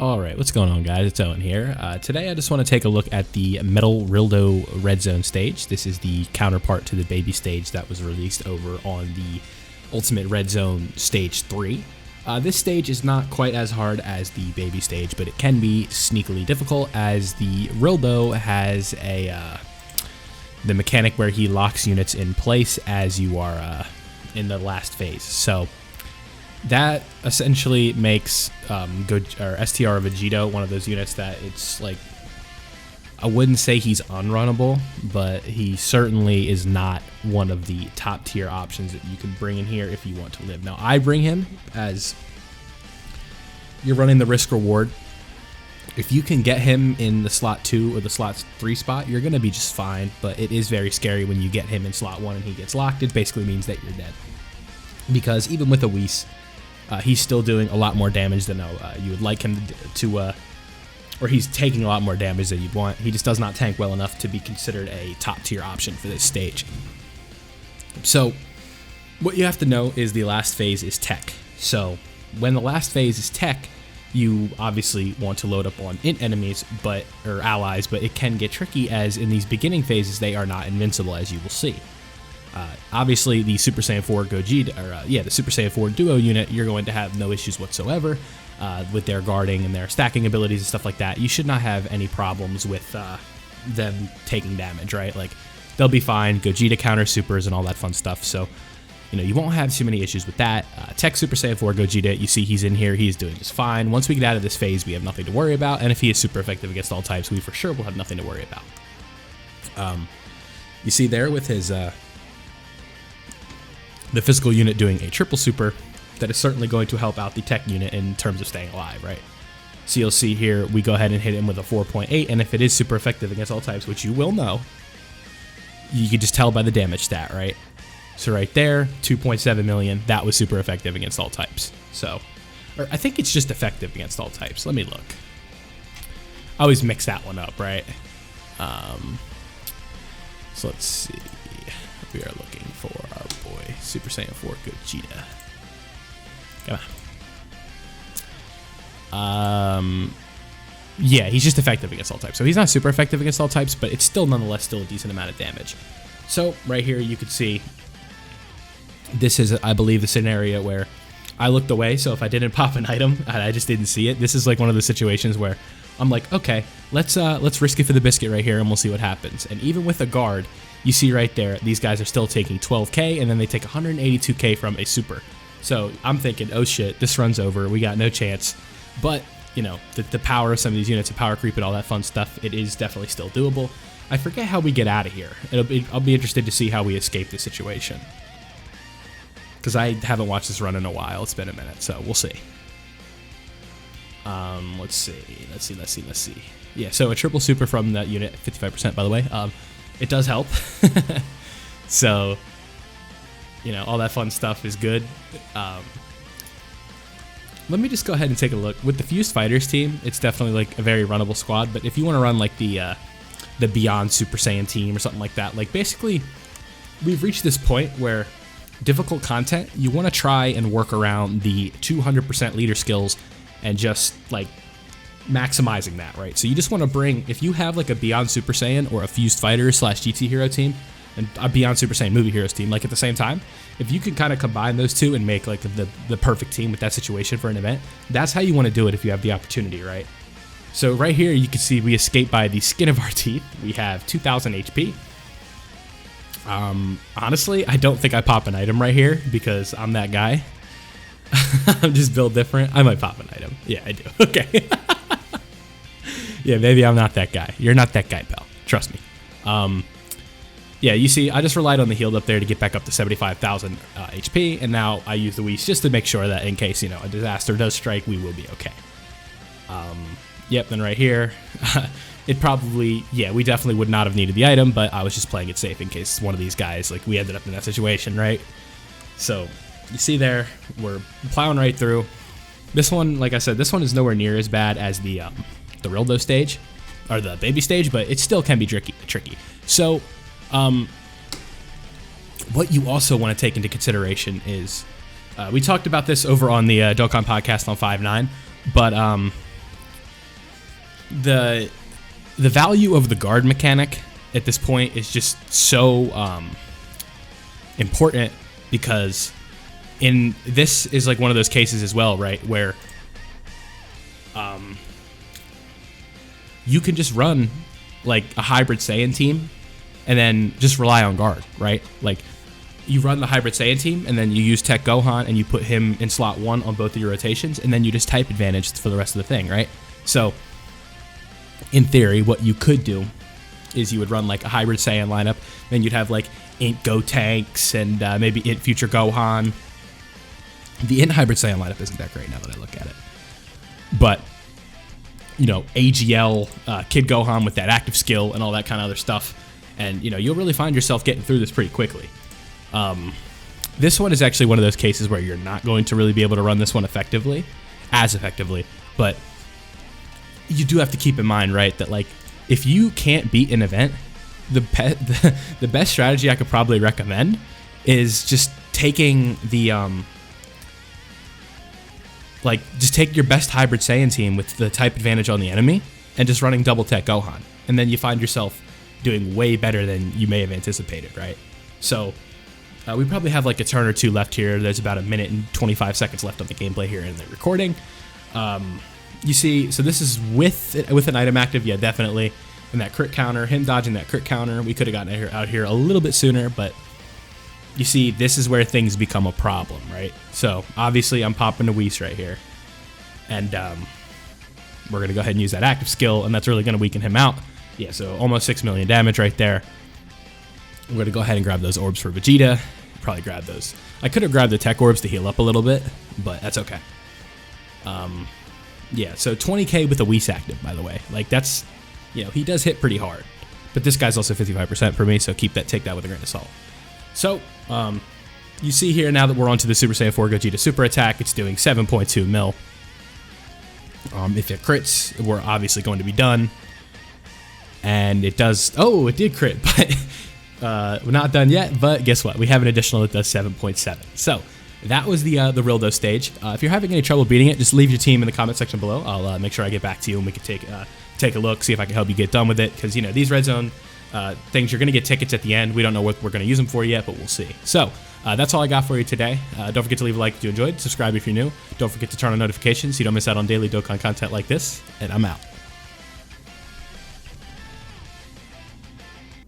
Alright, what's going on, guys? It's Owen here. Today I just want to take a look at the Metal RILLDO Red Zone stage. This is the counterpart to the baby stage that was released over on the Ultimate Red Zone Stage 3. This stage is not quite as hard as the baby stage, but it can be sneakily difficult as the RILLDO has the mechanic where he locks units in place as you are in the last phase. So that essentially makes STR Vegito one of those units that it's like, I wouldn't say he's unrunnable, but he certainly is not one of the top tier options that you can bring in here if you want to live. Now, I bring him as you're running the risk reward. If you can get him in the slot 2 or the slot 3 spot, you're going to be just fine, but it is very scary when you get him in slot 1 and he gets locked. It basically means that you're dead. Because even with a Whis, he's still doing a lot more damage than you would like him to, or he's taking a lot more damage than you'd want. He just does not tank well enough to be considered a top tier option for this stage. So what you have to know is the last phase is tech. So when the last phase is tech, you obviously want to load up on int enemies, or allies, but it can get tricky as in these beginning phases they are not invincible, as you will see. Obviously, the Super Saiyan 4 Gogeta, the Super Saiyan 4 Duo unit, you're going to have no issues whatsoever with their guarding and their stacking abilities and stuff like that. You should not have any problems with them taking damage, right? Like, they'll be fine. Gogeta counter supers and all that fun stuff. So, you won't have too many issues with that. Tech Super Saiyan 4 Gogeta, you see he's in here. He's doing just fine. Once we get out of this phase, we have nothing to worry about. And if he is super effective against all types, we for sure will have nothing to worry about. You see there with his the physical unit doing a triple super, that is certainly going to help out the tech unit in terms of staying alive, right? So you'll see here, we go ahead and hit him with a 4.8, and if it is super effective against all types, which you will know, you can just tell by the damage stat, right? So right there, 2.7 million, that was super effective against all types. So, or I think it's just effective against all types. Let me look. I always mix that one up, right? So let's see. We are looking for our boy Super Saiyan 4 Gogeta. Come on. Yeah, he's just effective against all types. So he's not super effective against all types, but it's still nonetheless still a decent amount of damage. So right here you can see this is, I believe, the scenario where I looked away. So if I didn't pop an item and I just didn't see it, this is like one of the situations where I'm like, okay, let's risk it for the biscuit right here and we'll see what happens. And even with a guard, you see right there, these guys are still taking 12k, and then they take 182k from a super. So I'm thinking, oh shit, this run's over. We got no chance. But, the power of some of these units, the power creep and all that fun stuff, it is definitely still doable. I forget how we get out of here. I'll be interested to see how we escape this situation. Because I haven't watched this run in a while. It's been a minute, so we'll see. Let's see. Yeah, so a triple super from that unit, 55% by the way. It does help. So, all that fun stuff is good. Let me just go ahead and take a look. With the Fused Fighters team, it's definitely like a very runnable squad, but if you want to run like the Beyond Super Saiyan team or something like that, like basically we've reached this point where difficult content, you want to try and work around the 200% leader skills and just like maximizing that, right? So you just want to bring, if you have like a Beyond Super Saiyan or a Fused Fighters / GT Hero team and a Beyond Super Saiyan Movie Heroes team, like at the same time, if you can kind of combine those two and make like the perfect team with that situation for an event, that's how you want to do it if you have the opportunity, right? So right here you can see we escape by the skin of our teeth. We have 2000 HP. Honestly, I don't think I pop an item right here because I'm that guy. I'm just built different. I might pop an item. Yeah, I do. Okay. Yeah, maybe I'm not that guy. You're not that guy, pal. Trust me. Yeah, you see, I just relied on the healed up there to get back up to 75,000 HP, and now I use the Whis just to make sure that in case, a disaster does strike, we will be okay. Yep, then right here, it probably, we definitely would not have needed the item, but I was just playing it safe in case one of these guys, like, we ended up in that situation, right? So, you see there, we're plowing right through. This one, like I said, this one is nowhere near as bad as the RILLDO stage, or the baby stage, but it still can be tricky. So, what you also want to take into consideration is, we talked about this over on the Dokkan podcast on 5.9, but the value of the guard mechanic at this point is just so important, because in this is like one of those cases as well, right, where you can just run like a hybrid Saiyan team and then just rely on guard, right? Like you run the hybrid Saiyan team and then you use Tech Gohan and you put him in slot 1 on both of your rotations, and then you just type advantage for the rest of the thing, right? So in theory, what you could do is you would run like a hybrid Saiyan lineup, then you'd have like Int Go Tanks and maybe Int Future Gohan. The Int hybrid Saiyan lineup isn't that great now that I look at it, but you know, AGL, Kid Gohan with that active skill and all that kind of other stuff, and you know, you'll really find yourself getting through this pretty quickly. This one is actually one of those cases where you're not going to really be able to run this one effectively, but you do have to keep in mind, right, that like if you can't beat an event, the best strategy I could probably recommend is just taking the just take your best hybrid Saiyan team with the type advantage on the enemy and just running double Tech Gohan, and then you find yourself doing way better than you may have anticipated, right? So we probably have like a turn or two left here. There's about a minute and 25 seconds left on the gameplay here in the recording. You see, so this is with an item active, yeah, definitely. And that crit counter, him dodging that crit counter, we could have gotten out here a little bit sooner, but you see, this is where things become a problem, right? So obviously I'm popping a Whis right here, and we're gonna go ahead and use that active skill, and that's really gonna weaken him out. Yeah, so almost 6 million damage right there. We're gonna go ahead and grab those orbs for Vegeta. Probably grab those. I could have grabbed the tech orbs to heal up a little bit, but that's okay. Yeah, so 20k with a Whis active, by the way. Like that's, you know, he does hit pretty hard, but this guy's also 55% for me, so take that with a grain of salt. So, you see here now that we're onto the Super Saiyan 4 Gogeta Super Attack, it's doing 7.2 mil. If it crits, we're obviously going to be done. And it does, oh, it did crit, but we're not done yet, but guess what? We have an additional that does 7.7. So, that was the RILLDO stage. If you're having any trouble beating it, just leave your team in the comment section below. I'll make sure I get back to you and we can take a look, see if I can help you get done with it, because, you know, these red zone things, you're going to get tickets at the end. We don't know what we're going to use them for yet, but we'll see. So that's all I got for you today. Don't forget to leave a like if you enjoyed, subscribe if you're new. Don't forget to turn on notifications so you don't miss out on daily Dokkan content like this, and I'm out.